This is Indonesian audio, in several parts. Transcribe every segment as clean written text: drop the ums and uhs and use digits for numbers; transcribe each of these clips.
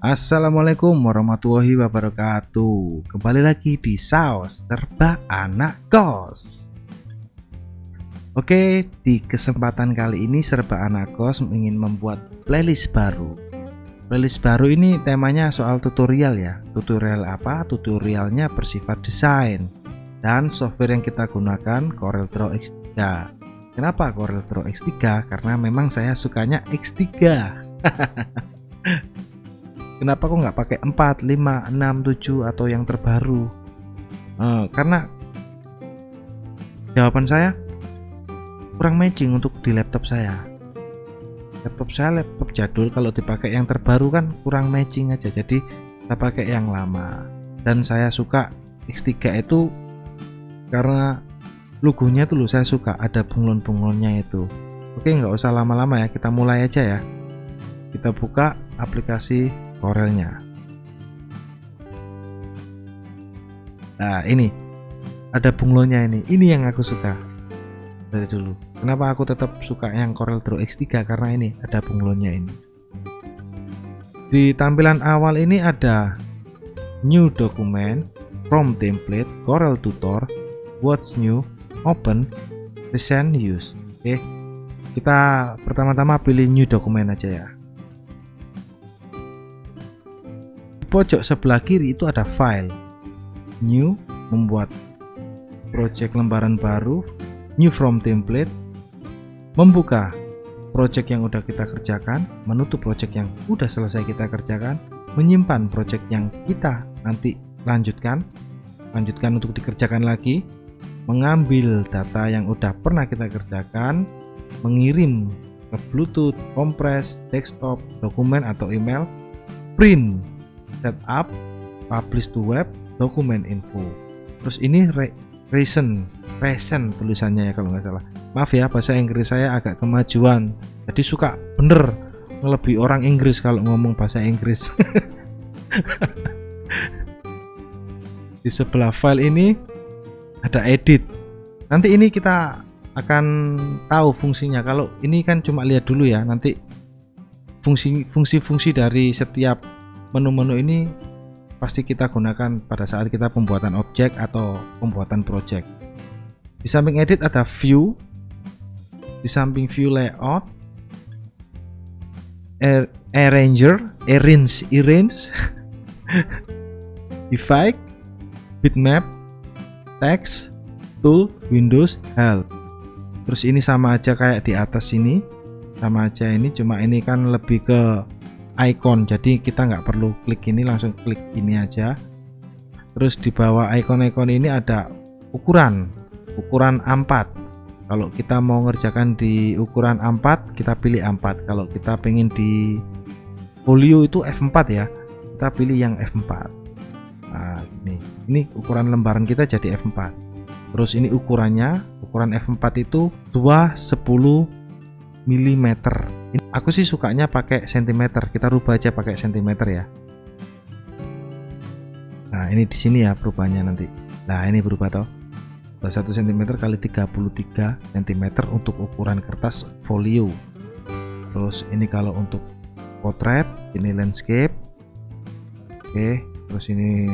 Assalamualaikum warahmatullahi wabarakatuh. Kembali lagi di Saus Serba Anak Kos. Oke, di kesempatan kali ini Serba Anak Kos ingin membuat playlist baru. Playlist baru ini temanya soal tutorial ya. Tutorial apa? Tutorialnya bersifat desain. Dan software yang kita gunakan CorelDRAW X3. Kenapa CorelDRAW X3? Karena memang saya sukanya X3. Kenapa kok nggak pakai 4, 5, 6, 7 atau yang terbaru? Karena jawaban saya kurang matching untuk di laptop saya. Laptop jadul, kalau dipakai yang terbaru kan kurang matching aja. Jadi saya pakai yang lama. Dan saya suka X3 itu karena logonya tuh saya suka ada bunglon-bunglonnya itu. Oke, nggak usah lama-lama ya, kita mulai aja ya. Kita buka aplikasi Corelnya. Nah, ini ada bunglonnya ini yang aku suka dari dulu. Kenapa aku tetap suka yang CorelDRAW X3? Karena ini ada bunglonnya ini. Di tampilan awal ini ada new document, from template, Corel tutor, what's new, open, recent use. Oke, kita pertama-tama pilih new document aja ya. Pojok sebelah kiri itu ada file, new, membuat project lembaran baru, new from template, membuka project yang udah kita kerjakan, menutup project yang udah selesai kita kerjakan, menyimpan project yang kita nanti lanjutkan untuk dikerjakan lagi, mengambil data yang udah pernah kita kerjakan, mengirim ke Bluetooth, kompres, desktop, dokumen atau email, print, setup, publish to web, dokumen info. Terus ini recent tulisannya ya kalau nggak salah. Maaf ya, bahasa Inggris saya agak kemajuan, jadi suka bener ngelebihi orang Inggris kalau ngomong bahasa Inggris. Di sebelah file ini ada edit. Nanti ini kita akan tahu fungsinya. Kalau ini kan cuma lihat dulu ya, nanti fungsi dari setiap menu-menu ini pasti kita gunakan pada saat kita pembuatan objek atau pembuatan project. Di samping edit ada view, di samping view layout, arrange, effect, bitmap, text, tool, windows, help. Terus ini sama aja kayak di atas ini, sama aja ini, cuma ini kan lebih ke icon, jadi kita nggak perlu klik ini, langsung klik ini aja. Terus di bawah icon-icon ini ada ukuran A4. Kalau kita mau ngerjakan di ukuran A4, kita pilih A4. Kalau kita pengen di folio itu F4 ya, kita pilih yang F4. Nah, ini ukuran lembaran kita jadi F4. Terus ini ukuran F4 itu 210 mm. Aku sih sukanya pakai cm, kita rubah aja pakai cm ya. Nah, ini di sini ya perubahannya nanti. Nah, ini berubah toh. 1 cm kali 33 cm untuk ukuran kertas folio. Terus ini kalau untuk potret, ini landscape. Oke, terus ini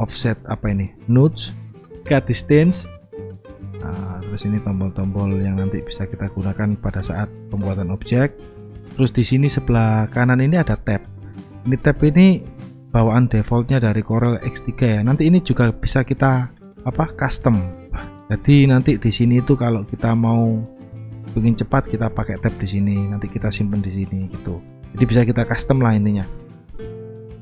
offset apa ini? Nudge, cut distance. Nah, terus ini tombol-tombol yang nanti bisa kita gunakan pada saat pembuatan objek. Terus di sini sebelah kanan ini ada tab. Ini tab ini bawaan defaultnya dari Corel X3 ya. Nanti ini juga bisa kita custom. Jadi nanti di sini itu kalau kita mau bikin cepat kita pakai tab di sini. Nanti kita simpan di sini gitu. Jadi bisa kita custom lah intinya.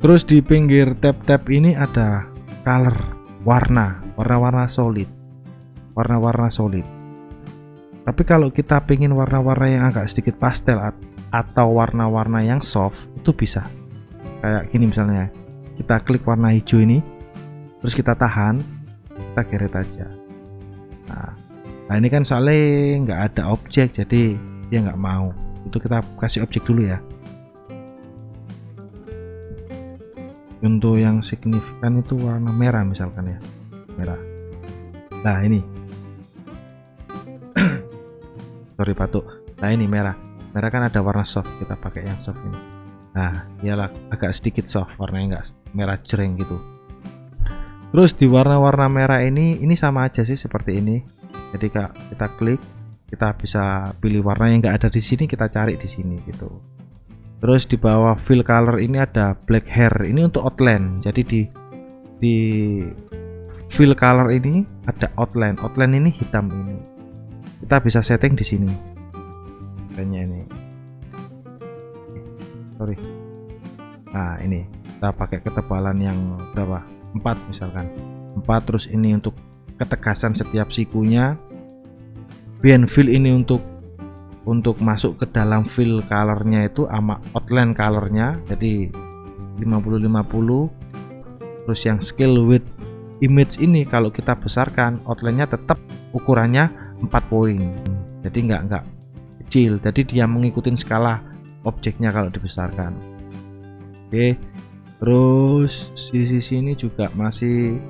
Terus di pinggir tab-tab ini ada color, warna-warna solid. Warna-warna solid. Tapi kalau kita pengen warna-warna yang agak sedikit pastel atau warna-warna yang soft, itu bisa. Kayak gini misalnya, kita klik warna hijau ini, terus kita tahan, kita geret aja. Nah ini kan soalnya nggak ada objek, jadi dia nggak mau. Itu kita kasih objek dulu ya. Untuk yang signifikan itu warna merah misalkan ya, merah. Nah ini sorry batuk. Nah ini merah kan ada warna soft, kita pakai yang soft ini. Nah, ialah agak sedikit soft, warnanya nggak merah jreng gitu. Terus di warna-warna merah ini sama aja sih seperti ini. Jadi kita klik, kita bisa pilih warna yang nggak ada di sini, kita cari di sini gitu. Terus di bawah fill color ini ada black hair, ini untuk outline. Jadi di fill color ini ada outline ini hitam ini. Kita bisa setting di sini. Kayaknya ini. Sorry. Nah, ini kita pakai ketebalan yang berapa? 4 misalkan. 4, terus ini untuk ketegasan setiap sikunya. Band fill ini untuk masuk ke dalam fill colornya itu sama outline colornya, jadi 50-50. Terus yang scale with image ini kalau kita besarkan, outline-nya tetap ukurannya 4 poin, jadi nggak kecil, jadi dia mengikuti skala objeknya kalau dibesarkan. Oke, terus sisi sini juga masih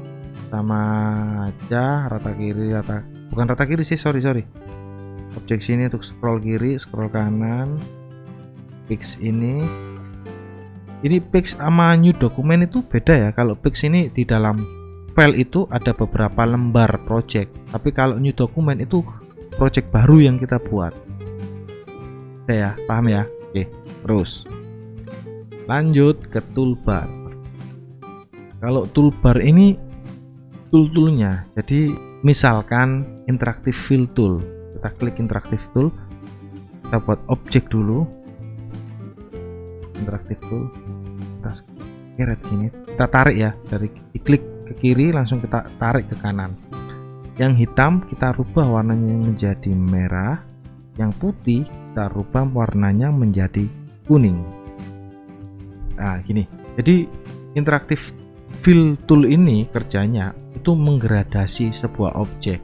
sama aja, rata kiri, bukan rata kiri sih, sorry. Objek sini untuk scroll kiri, scroll kanan. Pix ini Pix sama new document itu beda ya. Kalau Pix ini di dalam file itu ada beberapa lembar project, tapi kalau new document itu project baru yang kita buat. Oke ya, paham ya? Oke, terus lanjut ke toolbar. Kalau toolbar ini tool-toolnya, jadi misalkan interactive fill tool, kita klik interactive tool, kita buat objek dulu, interactive tool, kita keret gini, kita tarik ya, dari klik ke kiri langsung kita tarik ke kanan. Yang hitam kita rubah warnanya menjadi merah, yang putih kita rubah warnanya menjadi kuning. Nah gini, jadi interactive fill tool ini kerjanya itu menggradasi sebuah objek.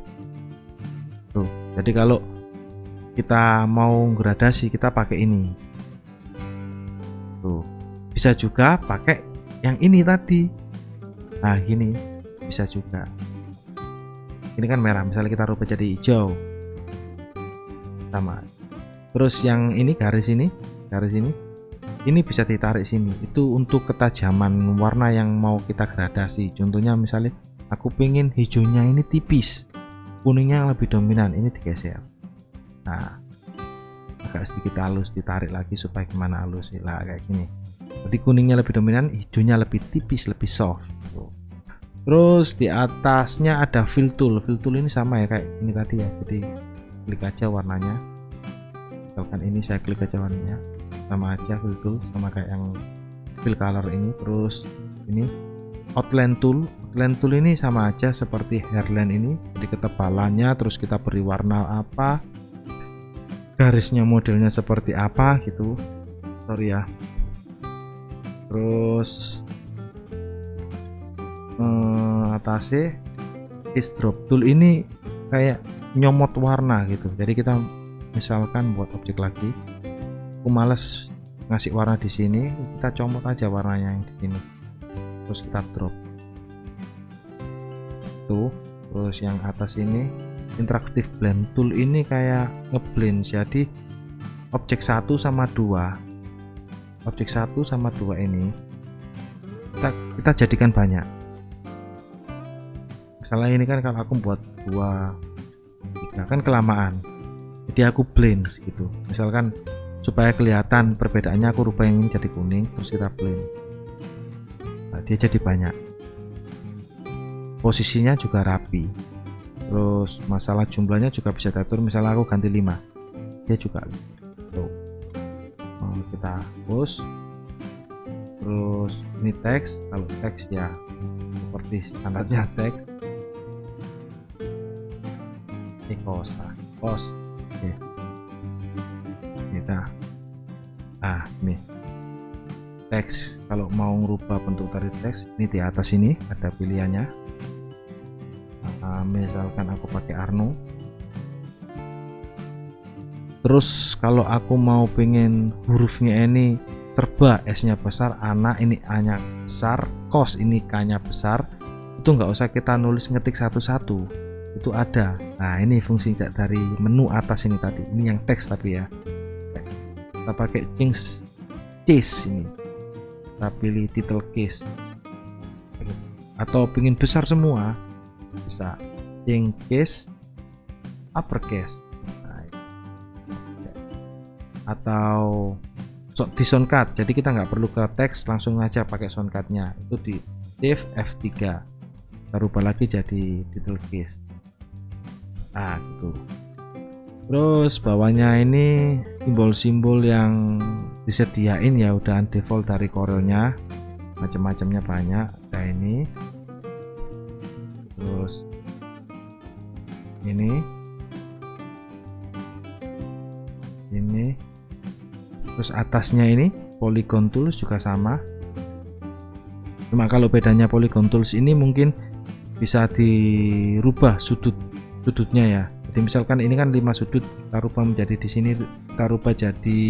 Tuh, jadi kalau kita mau gradasi kita pakai ini. Tuh, bisa juga pakai yang ini tadi. Nah, gini bisa juga. Ini kan merah, misalnya kita rubah jadi hijau. Sama. Terus yang ini garis ini bisa ditarik sini. Itu untuk ketajaman warna yang mau kita gradasi. Contohnya misalnya aku pengen hijaunya ini tipis, kuningnya yang lebih dominan, ini digeser. Nah, agak sedikit halus, ditarik lagi supaya gimana halus lah, kayak gini. Jadi kuningnya lebih dominan, hijaunya lebih tipis, lebih soft. Terus di atasnya ada fill tool. Fill tool ini sama ya kayak ini tadi ya. Jadi klik aja warnanya. Misalkan ini saya klik aja warnanya, sama aja fill tool, sama kayak yang fill color ini. Terus ini outline tool. Outline tool ini sama aja seperti hairline ini. Jadi ketebalannya, terus kita beri warna apa, garisnya modelnya seperti apa gitu. Sorry ya. Terus atasnya is drop tool ini kayak nyomot warna gitu. Jadi kita misalkan buat objek lagi, aku males ngasih warna di sini, kita comot aja warnanya yang di sini, terus kita drop tuh. Terus yang atas ini interactive blend tool ini kayak ngeblend, jadi objek 1 sama 2 ini kita jadikan banyak. Misalnya ini kan kalau aku buat 2, 3 kan kelamaan, jadi aku blend gitu. Misalkan supaya kelihatan perbedaannya aku rubah yang ini jadi kuning, terus kita blend. Nah, dia jadi banyak, posisinya juga rapi. Terus masalah jumlahnya juga bisa diatur, misalnya aku ganti 5, dia juga tuh. Kita hapus. Terus ini teks, kalau teks ya seperti standarnya teks. Ini pos. Oke. Kita ini teks. Kalau mau ngerubah bentuk dari teks, ini di atas ini ada pilihannya. Misalkan aku pakai Arno. Terus kalau aku mau pengen hurufnya ini serba, S-nya besar, anak ini A-nya besar, kos ini K-nya besar, itu nggak usah kita nulis ngetik satu-satu, itu ada. Nah ini fungsi dari menu atas ini tadi, ini yang teks tapi ya. Kita pakai change case ini, kita pilih title case, atau pingin besar semua bisa change case uppercase, atau di soundcard, jadi kita nggak perlu ke teks, langsung aja pakai soundcardnya, itu di Shift F3 kita rubah lagi jadi title case. Nah gitu. Terus bawahnya ini simbol-simbol yang disediain ya udah default dari Corelnya, macam-macamnya banyak. Nah ini, terus ini, terus atasnya ini Polygon Tools juga sama. Cuma kalau bedanya Polygon Tools ini mungkin bisa dirubah sudutnya ya. Jadi misalkan ini kan 5 sudut, kita rubah menjadi di sini, kita rubah jadi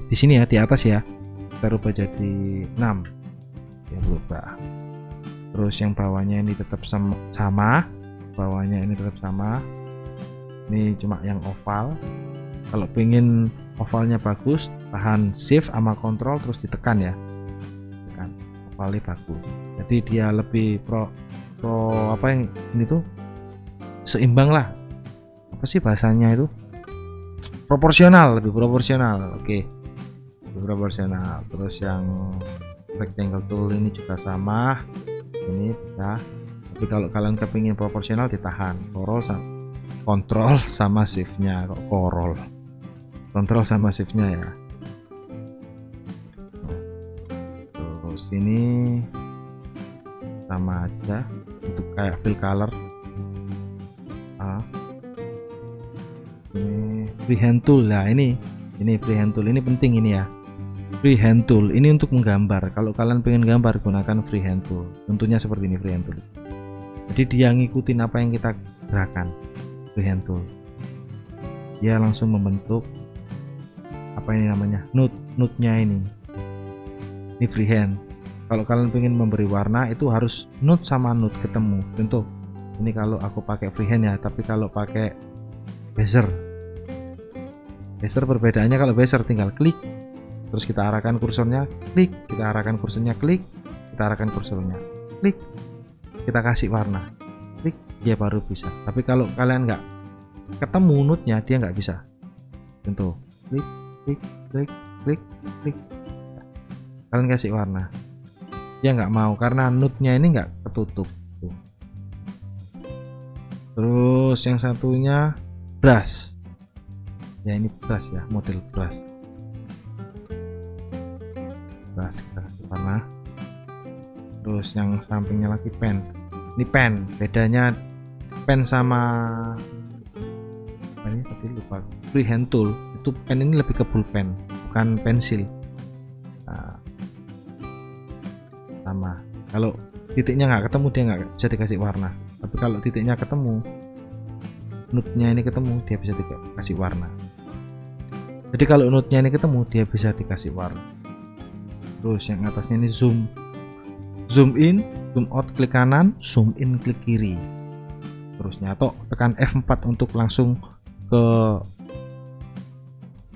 di sini ya, di atas ya, kita rubah jadi 6 ya, berubah. Terus yang bawahnya ini tetap sama, bawahnya ini tetap sama, ini cuma yang oval. Kalau pengen ovalnya bagus, tahan shift sama kontrol terus ditekan ya, tekan, ovalnya bagus, jadi dia lebih pro apa yang ini tuh seimbang lah, apa sih bahasanya itu, proporsional, lebih proporsional. Oke, lebih proporsional. Terus yang rectangle tool ini juga sama, ini bisa, tapi kalau kalian kepingin proporsional ditahan kontrol sama shiftnya, kok kontrol sama shiftnya ya. Terus ini sama aja untuk kayak fill color. Ini freehand tool. Nah ini freehand tool, ini penting ini ya. Freehand tool ini untuk menggambar. Kalau kalian pengen gambar gunakan freehand tool. Tentunya seperti ini freehand tool. Jadi dia ngikutin apa yang kita gerakan. Freehand tool, dia langsung membentuk apa ini namanya, node-nya ini freehand. Kalau kalian pengen memberi warna itu harus node sama node ketemu. Contoh ini kalau aku pakai freehand ya, tapi kalau pakai bezier perbedaannya, kalau bezier tinggal klik terus kita arahkan kursornya, klik, kita arahkan kursornya, klik, kita arahkan kursornya, klik, kita kasih warna, klik, dia baru bisa. Tapi kalau kalian nggak ketemu node-nya, dia nggak bisa. Contoh klik, klik, klik, klik, klik, kalian kasih warna, dia nggak mau karena node-nya ini nggak ketutup. Terus yang satunya brush ya, ini brush ya, model brush kita kasih warna. Terus yang sampingnya lagi pen, ini pen, bedanya pen sama ini tadi lupa, freehand tool itu pen ini lebih ke pulpen bukan pensil. Nah, sama, kalau titiknya nggak ketemu dia nggak bisa dikasih warna, tapi kalau titiknya ketemu, node-nya ini ketemu, dia bisa dikasih warna. Jadi kalau node-nya ini ketemu, dia bisa dikasih warna. Terus yang atasnya ini zoom in, zoom out klik kanan, zoom in klik kiri. Terusnya atau tekan F4 untuk langsung ke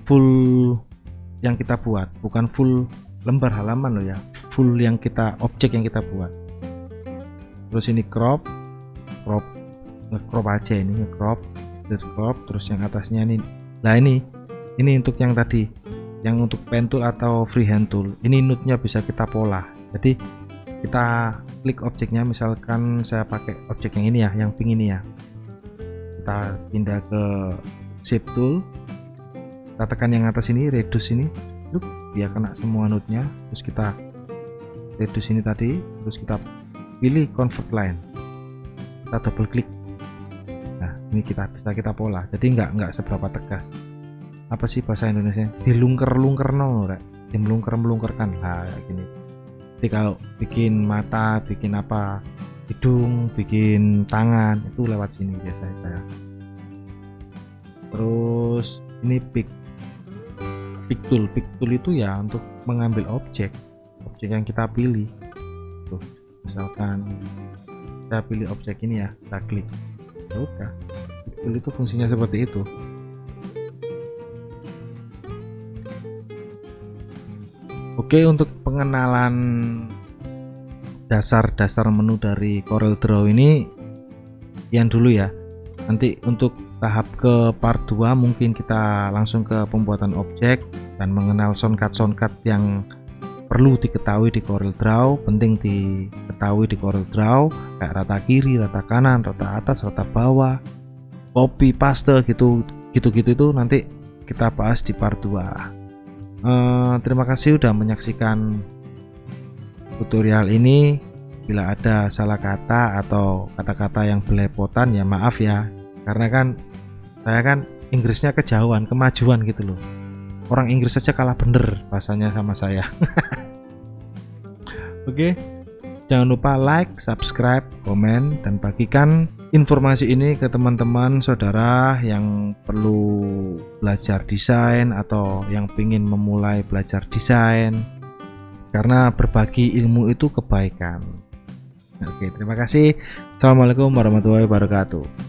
full yang kita buat, bukan full lembar halaman loh ya, full yang kita objek yang kita buat. Terus ini crop aja, ini crop. Terus yang atasnya ini, nah ini untuk yang tadi, yang untuk pen tool atau freehand tool, ini node-nya bisa kita pola. Jadi kita klik objeknya, misalkan saya pakai objek yang ini ya, yang pink ini ya, kita pindah ke shape tool, kita tekan yang atas ini, reduce ini, dia kena semua node-nya. Terus kita reduce ini tadi, terus kita pilih convert line, kita double klik. Nah ini kita pola, jadi nggak seberapa tegas. Apa sih bahasa Indonesia, dilungker-lungkerno, melungker-melungkerkan lah kayak gini. Jadi kalau bikin mata, bikin apa, hidung, bikin tangan, itu lewat sini biasanya saya. Terus ini pick tool itu ya untuk mengambil objek yang kita pilih. Tuh, misalkan kita pilih objek ini ya, kita klik, ya udah, pick tool itu fungsinya seperti itu. Oke, untuk pengenalan dasar-dasar menu dari CorelDRAW ini yang dulu ya. Nanti untuk tahap ke part 2 mungkin kita langsung ke pembuatan objek dan mengenal shortcut yang perlu diketahui di CorelDRAW, penting diketahui di CorelDRAW, kayak rata kiri, rata kanan, rata atas, rata bawah, copy paste gitu itu nanti kita bahas di part 2. Terima kasih sudah menyaksikan tutorial ini. Bila ada salah kata atau kata-kata yang belepotan ya maaf ya, karena kan saya kan Inggrisnya kejauhan, kemajuan gitu loh. Orang Inggris saja kalah bener bahasanya sama saya. Oke, jangan lupa like, subscribe, komen, dan bagikan informasi ini ke teman-teman saudara yang perlu belajar desain atau yang ingin memulai belajar desain, karena berbagi ilmu itu kebaikan. Oke, terima kasih. Assalamualaikum warahmatullahi wabarakatuh.